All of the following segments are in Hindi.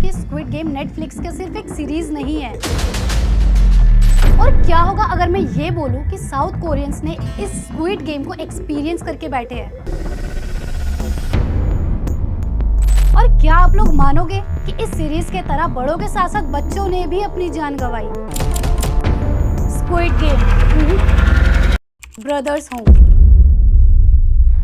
कि स्क्विड गेम नेटफ्लिक्स का सिर्फ एक सीरीज नहीं है। और क्या होगा अगर मैं ये बोलूं कि साउथ कोरियंस ने इस स्क्विड गेम को एक्सपीरियंस करके बैठे हैं। और क्या आप लोग मानोगे कि इस सीरीज के तरह बड़ों के साथ साथ बच्चों ने भी अपनी जान गंवाई। Squid game brothers home.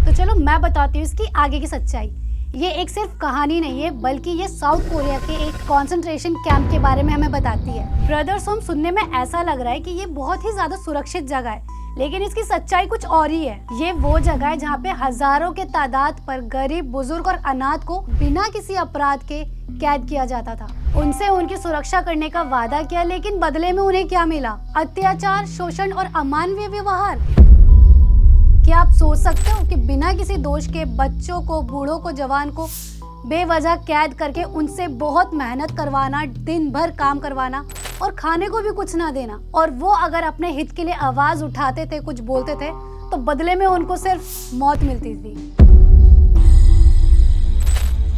तो चलो मैं बताती हूँ इसकी आगे की सच्चाई। ये एक सिर्फ कहानी नहीं है, बल्कि ये साउथ कोरिया के एक कंसंट्रेशन कैंप के बारे में हमें बताती है। ब्रदर्स होम सुनने में ऐसा लग रहा है कि ये बहुत ही ज्यादा सुरक्षित जगह है, लेकिन इसकी सच्चाई कुछ और ही है। ये वो जगह है जहाँ पे हजारों के तादाद पर गरीब, बुजुर्ग और अनाथ को बिना किसी अपराध के कैद किया जाता था। उनसे उनकी सुरक्षा करने का वादा किया, लेकिन बदले में उन्हें क्या मिला? अत्याचार, शोषण और अमानवीय व्यवहार। क्या आप सोच सकते हो कि बिना किसी दोष के बच्चों को, बूढ़ों को, जवान को बेवजह कैद करके उनसे बहुत मेहनत करवाना, दिन भर काम करवाना और खाने को भी कुछ ना देना, और वो अगर अपने हित के लिए आवाज उठाते थे, कुछ बोलते थे, तो बदले में उनको सिर्फ मौत मिलती थी।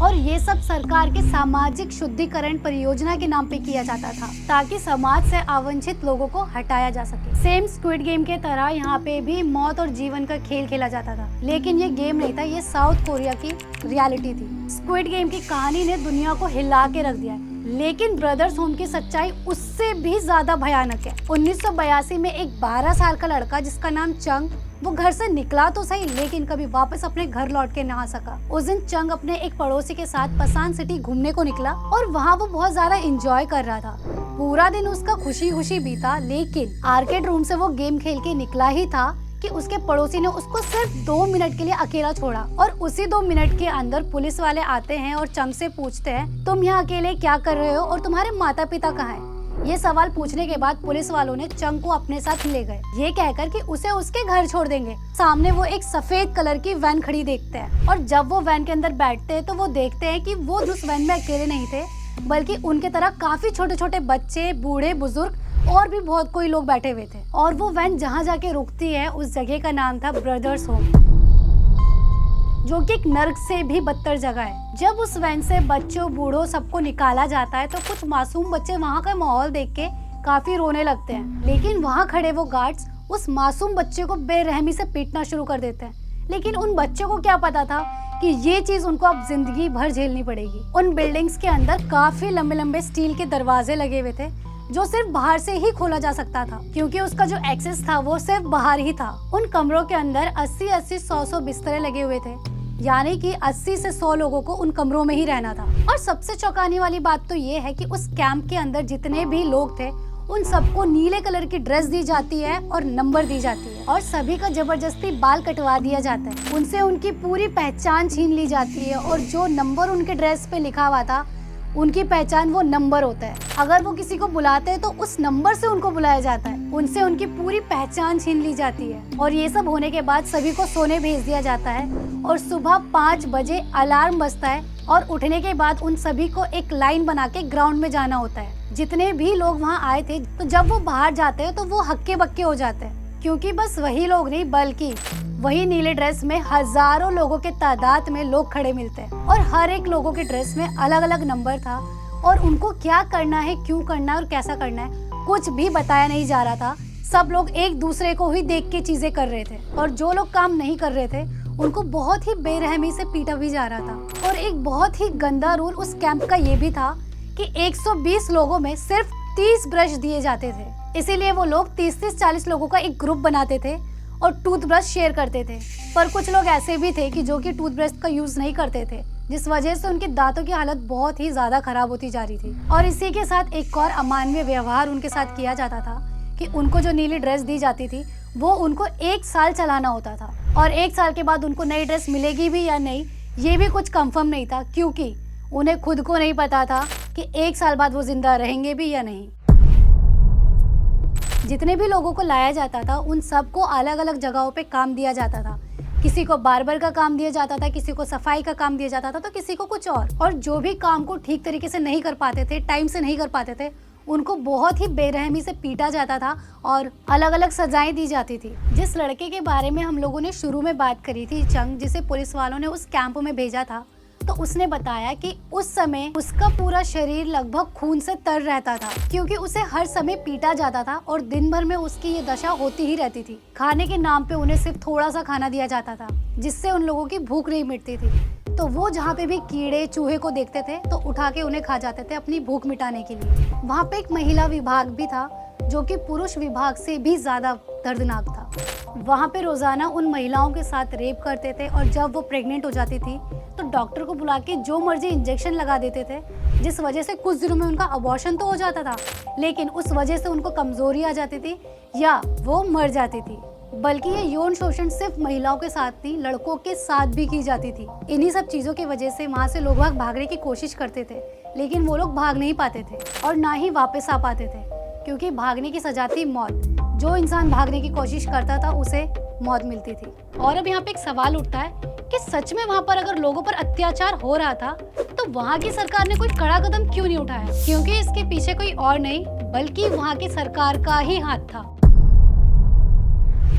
और ये सब सरकार के सामाजिक शुद्धिकरण परियोजना के नाम पे किया जाता था, ताकि समाज से अवंचित लोगों को हटाया जा सके। सेम स्क्विड गेम के तरह यहाँ पे भी मौत और जीवन का खेल खेला जाता था, लेकिन ये गेम नहीं था, ये साउथ कोरिया की रियलिटी थी। स्क्विड गेम की कहानी ने दुनिया को हिला के रख दिया है, लेकिन ब्रदर्स होम की सच्चाई उससे भी ज्यादा भयानक है। 1982 में एक 12 साल का लड़का जिसका नाम चंग, वो घर से निकला तो सही, लेकिन कभी वापस अपने घर लौट के ना आ सका। उस दिन चंग अपने एक पड़ोसी के साथ पसान सिटी घूमने को निकला और वहाँ वो बहुत ज्यादा एंजॉय कर रहा था। पूरा दिन उसका खुशी खुशी बीता, लेकिन आर्केड रूम से वो गेम खेल के निकला ही था कि उसके पड़ोसी ने उसको सिर्फ 2 मिनट के लिए अकेला छोड़ा, और उसी 2 मिनट के अंदर पुलिस वाले आते हैं और चंग से पूछते हैं, तुम यहाँ अकेले क्या कर रहे हो और तुम्हारे माता पिता कहाँ हैं? ये सवाल पूछने के बाद पुलिस वालों ने चंग को अपने साथ ले गए, ये कहकर कि उसे उसके घर छोड़ देंगे। सामने वो एक सफेद कलर की वैन खड़ी देखते हैं, और जब वो वैन के अंदर बैठते हैं तो वो देखते हैं कि वो उस वैन में अकेले नहीं थे, बल्कि उनके तरह काफी छोटे छोटे बच्चे, बूढ़े, बुजुर्ग और भी बहुत कोई लोग बैठे हुए थे। और वो वैन जहाँ जाके रुकती है, उस जगह का नाम था ब्रदर्स होम, जो कि एक नर्क से भी बदतर जगह है। जब उस वैन से बच्चों, बूढ़ों सबको निकाला जाता है तो कुछ मासूम बच्चे वहाँ का माहौल देख के काफी रोने लगते हैं, लेकिन वहाँ खड़े वो गार्ड्स उस मासूम बच्चे को बेरहमी से पीटना शुरू कर देते हैं। लेकिन उन बच्चों को क्या पता था कि ये चीज उनको अब जिंदगी भर झेलनी पड़ेगी। उन बिल्डिंग्स के अंदर काफी लंबे लंबे स्टील के दरवाजे लगे हुए थे, जो सिर्फ बाहर से ही खोला जा सकता था, क्योंकि उसका जो एक्सेस था वो सिर्फ बाहर ही था। उन कमरों के अंदर 80-80, 100-100 बिस्तरे लगे हुए थे, यानी कि 80 से 100 लोगों को उन कमरों में ही रहना था। और सबसे चौंकाने वाली बात तो ये है कि उस कैंप के अंदर जितने भी लोग थे, उन सबको नीले कलर की ड्रेस दी जाती है और नंबर दी जाती है, और सभी का जबरदस्ती बाल कटवा दिया जाता है। उनसे उनकी पूरी पहचान छीन ली जाती है, और जो नंबर उनके ड्रेस पे लिखा हुआ था, उनकी पहचान वो नंबर होता है। अगर वो किसी को बुलाते हैं तो उस नंबर से उनको बुलाया जाता है। उनसे उनकी पूरी पहचान छीन ली जाती है, और ये सब होने के बाद सभी को सोने भेज दिया जाता है, और सुबह 5 बजे अलार्म बजता है, और उठने के बाद उन सभी को एक लाइन बना के ग्राउंड में जाना होता है। जितने भी लोग वहाँ आए थे, तो जब वो बाहर जाते हैं तो वो हक्के बक्के हो जाते हैं, क्योंकि बस वही लोग नहीं, बल्कि वही नीले ड्रेस में हजारों लोगों के तादाद में लोग खड़े मिलते हैं, और हर एक लोगों के ड्रेस में अलग अलग नंबर था, और उनको क्या करना है, क्यों करना है और कैसा करना है, कुछ भी बताया नहीं जा रहा था। सब लोग एक दूसरे को ही देख के चीजें कर रहे थे, और जो लोग काम नहीं कर रहे थे उनको बहुत ही बेरहमी से पीटा भी जा रहा था। और एक बहुत ही गंदा रूल उस कैंप का ये भी था कि 120 लोगों में सिर्फ 30 ब्रश दिए जाते थे, इसीलिए वो लोग 30-40 लोगों का एक ग्रुप बनाते थे और टूथब्रश शेयर करते थे। पर कुछ लोग ऐसे भी थे कि जो कि टूथब्रश का यूज नहीं करते थे, जिस वजह से उनके दांतों की हालत बहुत ही ज्यादा खराब होती जा रही थी। और इसी के साथ एक और अमानवीय व्यवहार उनके साथ किया जाता था कि उनको जो नीली ड्रेस दी जाती थी, वो उनको 1 साल चलाना होता था, और 1 साल के बाद उनको नई ड्रेस मिलेगी भी या नहीं, ये भी कुछ कंफर्म नहीं था, क्योंकि उन्हें खुद को नहीं पता था कि 1 साल बाद वो जिंदा रहेंगे भी या नहीं। जितने भी लोगों को लाया जाता था, उन सबको अलग अलग जगहों पे काम दिया जाता था। किसी को बार्बर का काम दिया जाता था, किसी को सफाई का काम दिया जाता था, तो किसी को कुछ और जो भी काम को ठीक तरीके से नहीं कर पाते थे, टाइम से नहीं कर पाते थे, उनको बहुत ही बेरहमी से पीटा जाता था और अलग अलग सजाएं दी जाती थी। जिस लड़के के बारे में हम लोगों ने शुरू में बात करी थी, चंग, जिसे पुलिस वालों ने उस कैंप में भेजा था, तो उसने बताया कि उस समय उसका पूरा शरीर लगभग खून से तर रहता था, क्योंकि उसे हर समय पीटा जाता था और दिन भर में उसकी ये दशा होती ही रहती थी। खाने के नाम पे उन्हें सिर्फ थोड़ा सा खाना दिया जाता था, जिससे उन लोगों की भूख नहीं मिटती थी। तो वो जहाँ पे भी कीड़े चूहे को देखते थे तो उठा के उन्हें खा जाते थे अपनी भूख मिटाने के लिए। वहाँ पे एक महिला विभाग भी था जो कि पुरुष विभाग से भी ज्यादा दर्दनाक था। वहाँ पे रोजाना उन महिलाओं के साथ रेप करते थे और जब वो प्रेग्नेंट हो जाती थी तो डॉक्टर को बुला के जो मर्जी इंजेक्शन लगा देते थे, जिस वजह से कुछ दिनों में उनका अबॉर्शन तो हो जाता था, लेकिन उस वजह से उनको कमजोरी आ जाती थी या वो मर जाती थी। बल्कि ये यौन शोषण सिर्फ महिलाओं के साथ नहीं, लड़कों के साथ भी की जाती थी। इन्हीं सब चीजों की वजह से वहाँ से लोग भागने की कोशिश करते थे, लेकिन वो लोग भाग नहीं पाते थे और ना ही वापस आ पाते थे, क्योंकि भागने की सजा थी मौत। जो इंसान भागने की कोशिश करता था उसे मौत मिलती थी। और अब यहाँ पे एक सवाल उठता है कि सच में वहाँ पर अगर लोगों पर अत्याचार हो रहा था तो वहाँ की सरकार ने कोई कड़ा कदम क्यों नहीं उठाया? क्योंकि इसके पीछे कोई और नहीं बल्कि वहाँ की सरकार का ही हाथ था।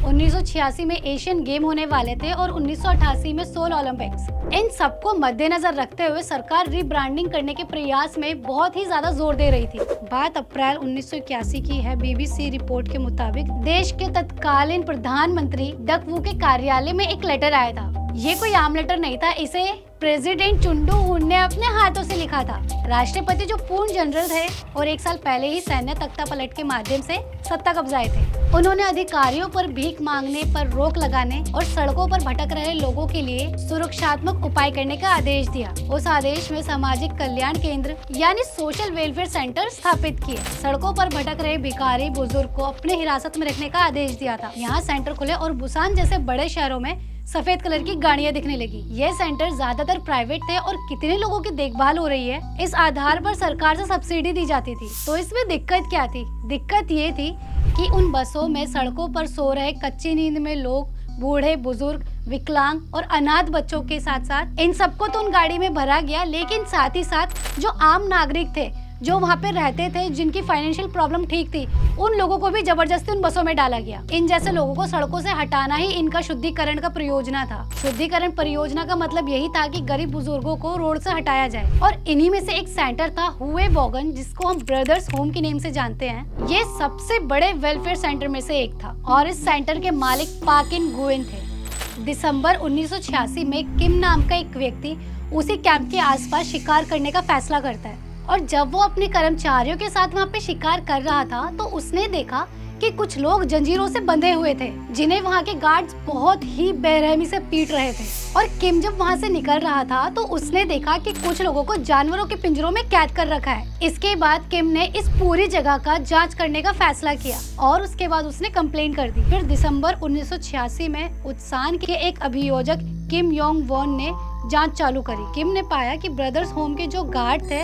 1986 में एशियन गेम होने वाले थे और 1988 में सोल ओलंपिक्स। इन सबको मद्देनजर रखते हुए सरकार रीब्रांडिंग करने के प्रयास में बहुत ही ज्यादा जोर दे रही थी। बात अप्रैल 1981 की है। बीबीसी रिपोर्ट के मुताबिक देश के तत्कालीन प्रधानमंत्री डक वू के कार्यालय में एक लेटर आया था। ये कोई आम लेटर नहीं था, इसे प्रेसिडेंट चुन डू हुन ने अपने हाथों से लिखा था। राष्ट्रपति जो पूर्ण जनरल थे और एक साल पहले ही सैन्य तख्ता पलट के माध्यम से सत्ता कब्जाए थे, उन्होंने अधिकारियों पर भीख मांगने पर रोक लगाने और सड़कों पर भटक रहे लोगों के लिए सुरक्षात्मक उपाय करने का आदेश दिया। उस आदेश में सामाजिक कल्याण केंद्र यानी सोशल वेलफेयर सेंटर स्थापित किए। सड़कों पर भटक रहे भिखारी बुजुर्ग को अपने हिरासत में रखने का आदेश दिया था। यहाँ सेंटर खुले और बुसान जैसे बड़े शहरों में सफेद कलर की गाड़ियां दिखने लगी। ये सेंटर ज्यादातर प्राइवेट थे और कितने लोगों की देखभाल हो रही है इस आधार पर सरकार से सब्सिडी दी जाती थी। तो इसमें दिक्कत क्या थी? दिक्कत ये थी कि उन बसों में सड़कों पर सो रहे कच्ची नींद में लोग, बूढ़े बुजुर्ग, विकलांग और अनाथ बच्चों के साथ साथ इन सबको तो उन गाड़ी में भरा गया, लेकिन साथ ही साथ जो आम नागरिक थे जो वहाँ पे रहते थे, जिनकी फाइनेंशियल प्रॉब्लम ठीक थी, उन लोगों को भी जबरदस्ती उन बसों में डाला गया। इन जैसे लोगों को सड़कों से हटाना ही इनका शुद्धिकरण का परियोजना था। शुद्धिकरण परियोजना का मतलब यही था कि गरीब बुजुर्गों को रोड से हटाया जाए। और इन्हीं में से एक सेंटर था हुए बोगन, जिसको हम ब्रदर्स होम के नेम से जानते हैं। ये सबसे बड़े वेलफेयर सेंटर में से एक था और इस सेंटर के मालिक पाक इन गुएन थे। दिसंबर 1986 में किम नाम का एक व्यक्ति उसी कैंप के आसपास शिकार करने का फैसला करता है और जब वो अपने कर्मचारियों के साथ वहाँ पे शिकार कर रहा था तो उसने देखा कि कुछ लोग जंजीरों से बंधे हुए थे, जिन्हें वहाँ के गार्ड्स बहुत ही बेरहमी से पीट रहे थे। और किम जब वहाँ से निकल रहा था तो उसने देखा कि कुछ लोगों को जानवरों के पिंजरों में कैद कर रखा है। इसके बाद किम ने इस पूरी जगह का जांच करने का फैसला किया और उसके बाद उसने कंप्लेन कर दी। फिर दिसंबर 1986 में उत्सान के एक अभियोजक किम योंग वॉन ने जाँच चालू करी। किम ने पाया कि ब्रदर्स होम के जो गार्ड थे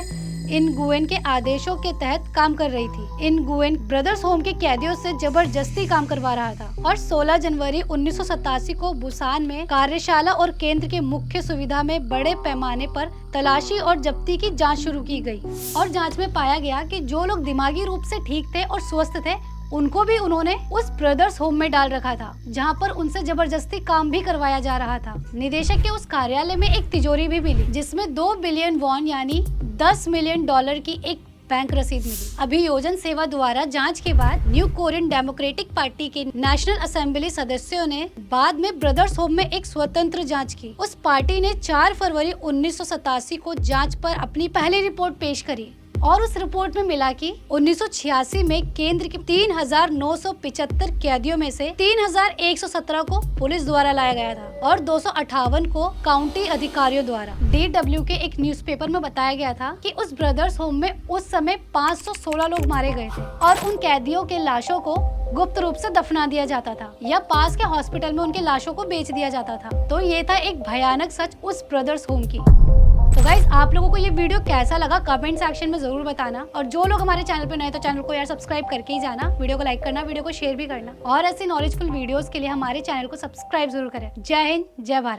इन गुएन के आदेशों के तहत काम कर रही थी। इन गुएन ब्रदर्स होम के कैदियों से जबरदस्ती काम करवा रहा था और 16 जनवरी 1987 को बुसान में कार्यशाला और केंद्र के मुख्य सुविधा में बड़े पैमाने पर तलाशी और जब्ती की जांच शुरू की गई। और जांच में पाया गया कि जो लोग दिमागी रूप से ठीक थे और स्वस्थ थे उनको भी उन्होंने उस ब्रदर्स होम में डाल रखा था, जहां पर उनसे जबरदस्ती काम भी करवाया जा रहा था। निदेशक के उस कार्यालय में एक तिजोरी भी मिली जिसमें 2 बिलियन वॉन यानी $10 मिलियन की एक बैंक रसीद मिली। अभियोजन सेवा द्वारा जांच के बाद न्यू कोरियन डेमोक्रेटिक पार्टी के नेशनल असेंबली सदस्यों ने बाद में ब्रदर्स होम में एक स्वतंत्र जांच की। उस पार्टी ने 4 फरवरी 1987 को जांच पर अपनी पहली रिपोर्ट पेश करी और उस रिपोर्ट में मिला कि 1986 में केंद्र के 3,975 कैदियों में से 3,117 को पुलिस द्वारा लाया गया था और 258 को काउंटी अधिकारियों द्वारा। DW के एक न्यूज़पेपर में बताया गया था कि उस ब्रदर्स होम में उस समय 516 लोग मारे गए थे और उन कैदियों के लाशों को गुप्त रूप से दफना दिया जाता था या पास के हॉस्पिटल में उनके लाशों को बेच दिया जाता था। तो ये था एक भयानक सच उस ब्रदर्स होम की। तो गाइज, आप लोगों को ये वीडियो कैसा लगा कमेंट सेक्शन में जरूर बताना और जो लोग हमारे चैनल पे नए तो चैनल को यार सब्सक्राइब करके ही जाना, वीडियो को लाइक करना, वीडियो को शेयर भी करना और ऐसी नॉलेजफुल वीडियोस के लिए हमारे चैनल को सब्सक्राइब जरूर करें। जय हिंद, जय भारत।